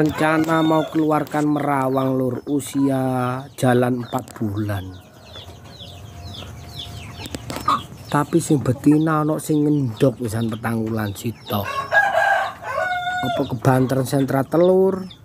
rencana mau keluarkan merawang lur, usia jalan 4 bulan. Tapi sing betina ono sing ngendok pisan petanggulan sitok. Apa kebanteran sentra telur?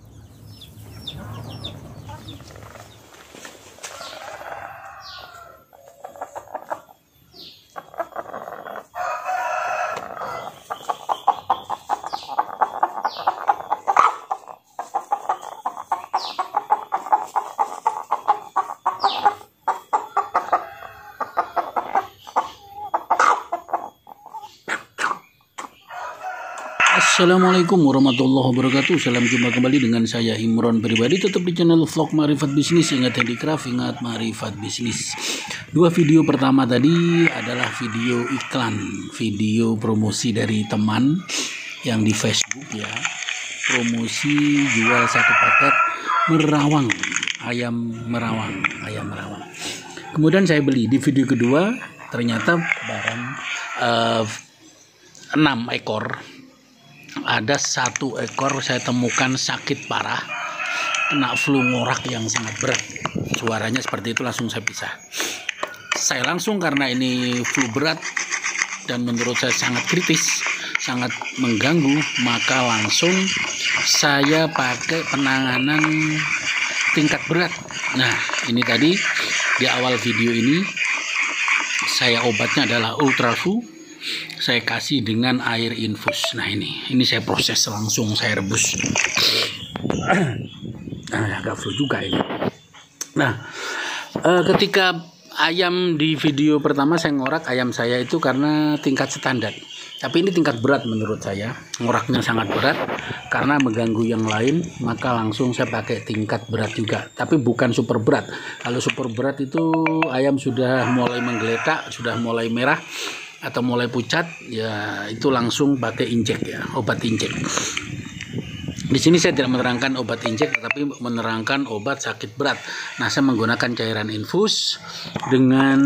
Assalamualaikum warahmatullahi wabarakatuh. Salam jumpa kembali dengan saya Imron pribadi, tetap di channel vlog Marifat Bisnis. Ingat handicraft, ingat Marifat Bisnis. Dua video pertama tadi adalah video iklan, video promosi dari teman yang di Facebook ya. Promosi jual satu paket merawang, ayam merawang. Kemudian saya beli. Di video kedua ternyata barang 6 ekor. Ada 1 ekor saya temukan sakit parah, kena flu ngorak yang sangat berat. Suaranya seperti itu, langsung saya pisah. Saya langsung, karena ini flu berat dan menurut saya sangat kritis, sangat mengganggu, maka langsung saya pakai penanganan tingkat berat. Nah, ini tadi di awal video ini saya obatnya adalah Ultraflu. Saya kasih dengan air infus. Nah, ini saya proses langsung, saya rebus. Agak flu juga ini. Nah, ketika ayam di video pertama saya ngorak ayam saya itu karena tingkat standar. Tapi ini tingkat berat menurut saya. Ngoraknya sangat berat karena mengganggu yang lain, maka langsung saya pakai tingkat berat juga. Tapi bukan super berat. Kalau super berat itu ayam sudah mulai menggeletak, sudah mulai merah atau mulai pucat, ya itu langsung pakai injek ya, obat injek. Di sini saya tidak menerangkan obat injek, tetapi menerangkan obat sakit berat. Nah, saya menggunakan cairan infus dengan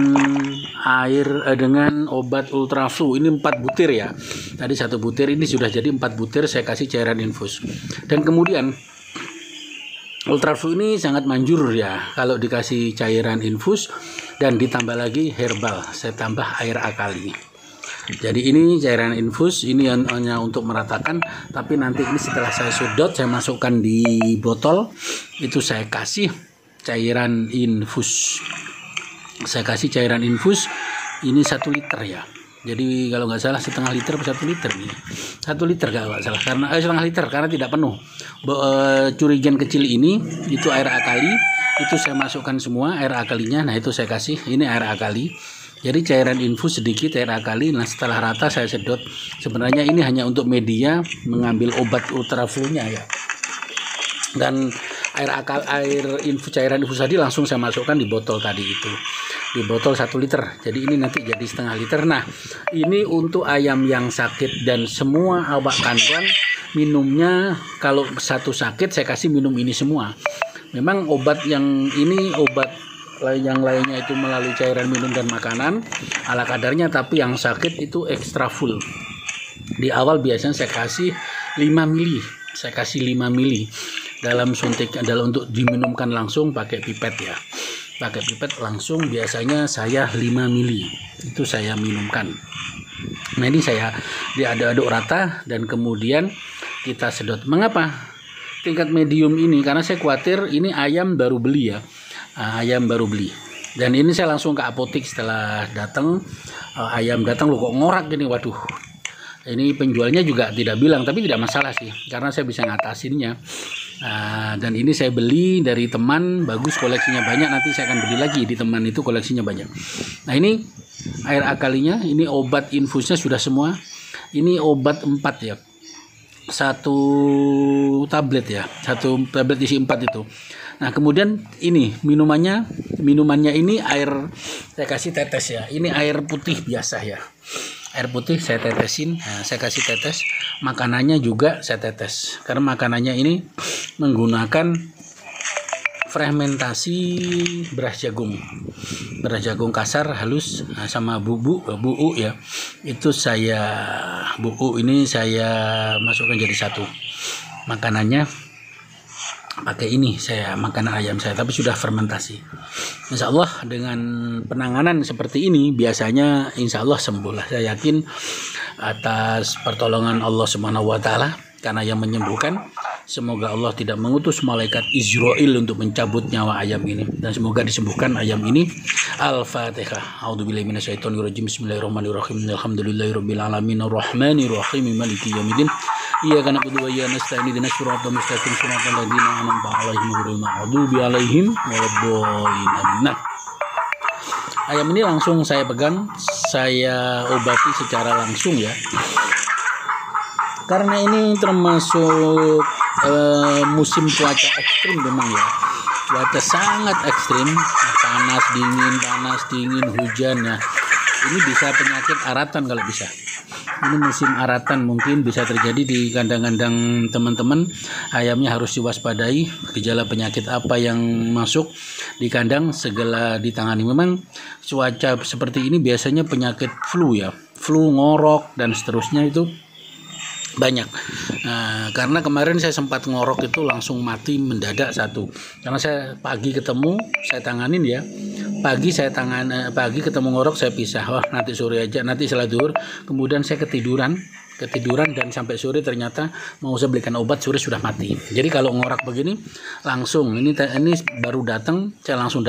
dengan obat Ultraflu. Ini 4 butir ya. Tadi 1 butir, ini sudah jadi 4 butir saya kasih cairan infus. Dan kemudian Ultraflu ini sangat manjur ya kalau dikasih cairan infus dan ditambah lagi herbal. Saya tambah air akali. Jadi ini cairan infus, ini hanya untuk meratakan, tapi nanti ini setelah saya sedot, saya masukkan di botol, itu saya kasih cairan infus. Saya kasih cairan infus ini 1 liter ya. Jadi kalau nggak salah setengah liter atau 1 liter nih. 1 liter kalau nggak salah, karena setengah liter karena tidak penuh. Curigen kecil ini itu air akali, itu saya masukkan semua air akalinya. Nah, itu saya kasih, ini air akali. Jadi cairan infus sedikit, air akali. Nah, setelah rata saya sedot. Sebenarnya ini hanya untuk media mengambil obat Ultraflu-nya ya. Dan cairan infus tadi langsung saya masukkan di botol tadi itu. Di botol 1 liter. Jadi ini nanti jadi setengah liter. Nah, ini untuk ayam yang sakit dan semua awak kandang minumnya. Kalau satu sakit saya kasih minum ini semua. Memang obat yang ini, obat yang lainnya itu melalui cairan minum dan makanan ala kadarnya, tapi yang sakit itu ekstra full. Di awal biasanya saya kasih 5 mili. Saya kasih 5 mili dalam suntik, adalah untuk diminumkan langsung pakai pipet ya. Pakai pipet langsung, biasanya saya 5 mili itu saya minumkan. Nah, ini saya diaduk-aduk rata dan kemudian kita sedot. Mengapa tingkat medium ini? Karena saya khawatir ini ayam baru beli ya. Ayam baru beli. Dan ini saya langsung ke apotek setelah datang. Ayam datang, loh kok ngorak gini, waduh. Ini penjualnya juga tidak bilang, tapi tidak masalah sih, karena saya bisa ngatasinnya. Dan ini saya beli dari teman, bagus, koleksinya banyak. Nanti saya akan beli lagi di teman itu, koleksinya banyak. Nah, ini air akalinya, ini obat infusnya sudah semua. Ini obat 4 ya. 1 tablet ya. 1 tablet isi 4 itu. Nah, kemudian ini minumannya ini air, saya kasih tetes ya. Ini air putih biasa ya. Air putih saya tetesin, nah, saya kasih tetes. Makanannya juga saya tetes. Karena makanannya ini menggunakan fermentasi beras jagung kasar halus, nah, sama bubuk ya. Itu saya bubuk ini saya masukkan jadi satu. Makanannya pakai ini saya makan ayam saya, tapi sudah fermentasi. Insya Allah dengan penanganan seperti ini biasanya insya Allah sembuh lah. Saya yakin atas pertolongan Allah Subhanahu wa Ta'ala, karena yang menyembuhkan. Semoga Allah tidak mengutus malaikat Israel untuk mencabut nyawa ayam ini, dan semoga disembuhkan ayam ini. Al-Fatihah. A'udzubillahi minasyaitonirrajim. Bismillahirrahmanirrahim. Alhamdulillahirabbil alamin arrahmanirrahim maliki yaumiddin. Iyyaka na'budu wa iyyaka nasta'in. Ihdinas siratal mustaqim. Siratal ladzina an'amta 'alaihim ghairil maghdubi 'alaihim waladdallin. Amin. Ayam ini langsung saya pegang, saya obati secara langsung ya. Karena ini termasuk musim cuaca ekstrim memang ya. Cuaca sangat ekstrim, panas dingin, hujan ya. Ini bisa penyakit aratan kalau bisa. Ini musim aratan mungkin bisa terjadi di kandang-kandang teman-teman. Ayamnya harus diwaspadai gejala penyakit apa yang masuk di kandang, segala ditangani. Memang cuaca seperti ini biasanya penyakit flu ya, flu, ngorok dan seterusnya itu banyak. Karena kemarin saya sempat ngorok itu langsung mati mendadak satu. Karena saya pagi ketemu, saya tanganin ya. Pagi ketemu ngorok, saya pisah. Wah, nanti sore aja, nanti setelah zuhur. Kemudian saya ketiduran dan sampai sore ternyata mau saya belikan obat, sore sudah mati. Jadi kalau ngorak begini langsung ini baru datang, saya langsung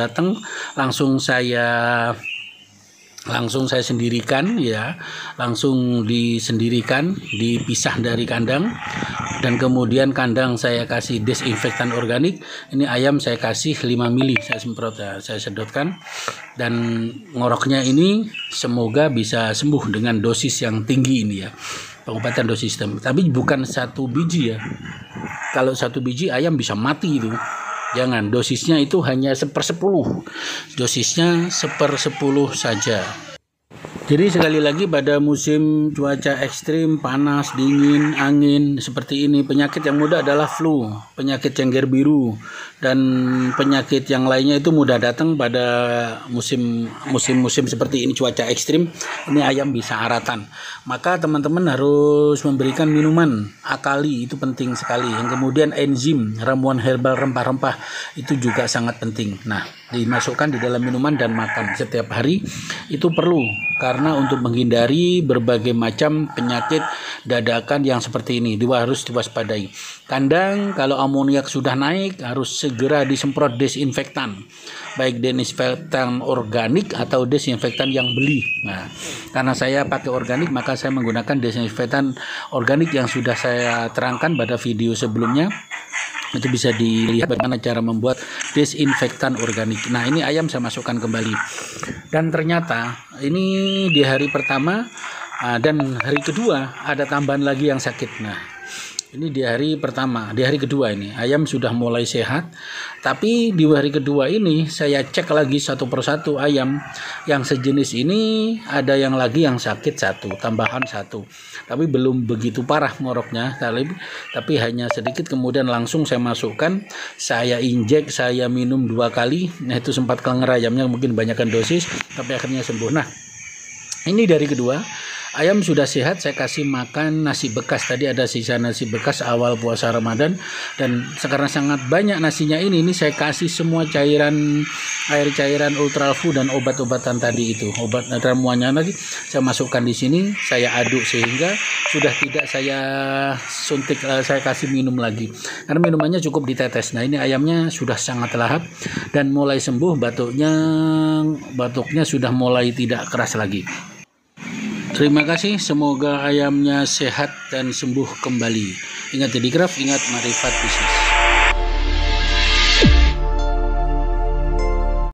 saya sendirikan ya, langsung disendirikan, dipisah dari kandang, dan kemudian kandang saya kasih desinfektan organik. Ini ayam saya kasih 5 mili, saya semprot ya, saya sedotkan, dan ngoroknya ini semoga bisa sembuh dengan dosis yang tinggi ini ya, pengobatan dosis sistem. Tapi bukan 1 biji ya, kalau 1 biji ayam bisa mati itu. Jangan, dosisnya itu hanya 1/10, dosisnya 1/10 saja. Jadi sekali lagi pada musim cuaca ekstrim, panas, dingin, angin seperti ini, penyakit yang mudah adalah flu, penyakit cengger biru, dan penyakit yang lainnya itu mudah datang pada musim seperti ini, cuaca ekstrim. Ini ayam bisa aratan. Maka teman-teman harus memberikan minuman akali, itu penting sekali. Yang kemudian enzim, ramuan herbal, rempah-rempah itu juga sangat penting. Nah, dimasukkan di dalam minuman dan makan setiap hari itu perlu, karena untuk menghindari berbagai macam penyakit dadakan yang seperti ini harus diwaspadai. Kandang kalau amoniak sudah naik harus segera disemprot desinfektan, baik desinfektan organik atau desinfektan yang beli. Nah, karena saya pakai organik, maka saya menggunakan desinfektan organik yang sudah saya terangkan pada video sebelumnya. Itu bisa dilihat bagaimana cara membuat desinfektan organik. Nah, ini ayam saya masukkan kembali, dan ternyata ini di hari pertama dan hari kedua ada tambahan lagi yang sakit. Nah, ini di hari pertama, di hari kedua ini ayam sudah mulai sehat, tapi di hari kedua ini saya cek lagi satu persatu ayam yang sejenis ini, ada yang lagi yang sakit tambahan satu, tapi belum begitu parah ngoroknya, tapi hanya sedikit. Kemudian langsung saya masukkan, saya injek, saya minum 2 kali. Nah, itu sempat kelenger ayamnya, mungkin banyakkan dosis, tapi akhirnya sembuh. Nah, ini dari kedua. Ayam sudah sehat, saya kasih makan nasi bekas. Tadi ada sisa nasi bekas awal puasa Ramadan, dan sekarang sangat banyak nasinya ini saya kasih semua air cairan ultralfu dan obat-obatan tadi itu, obat ramuannya lagi saya masukkan di sini, saya aduk sehingga sudah tidak saya suntik, saya kasih minum lagi, karena minumannya cukup ditetes. Nah, ini ayamnya sudah sangat lahap dan mulai sembuh, batuknya sudah mulai tidak keras lagi. Terima kasih, semoga ayamnya sehat dan sembuh kembali. Ingat Dedikraf, ingat Marifat Bisnis.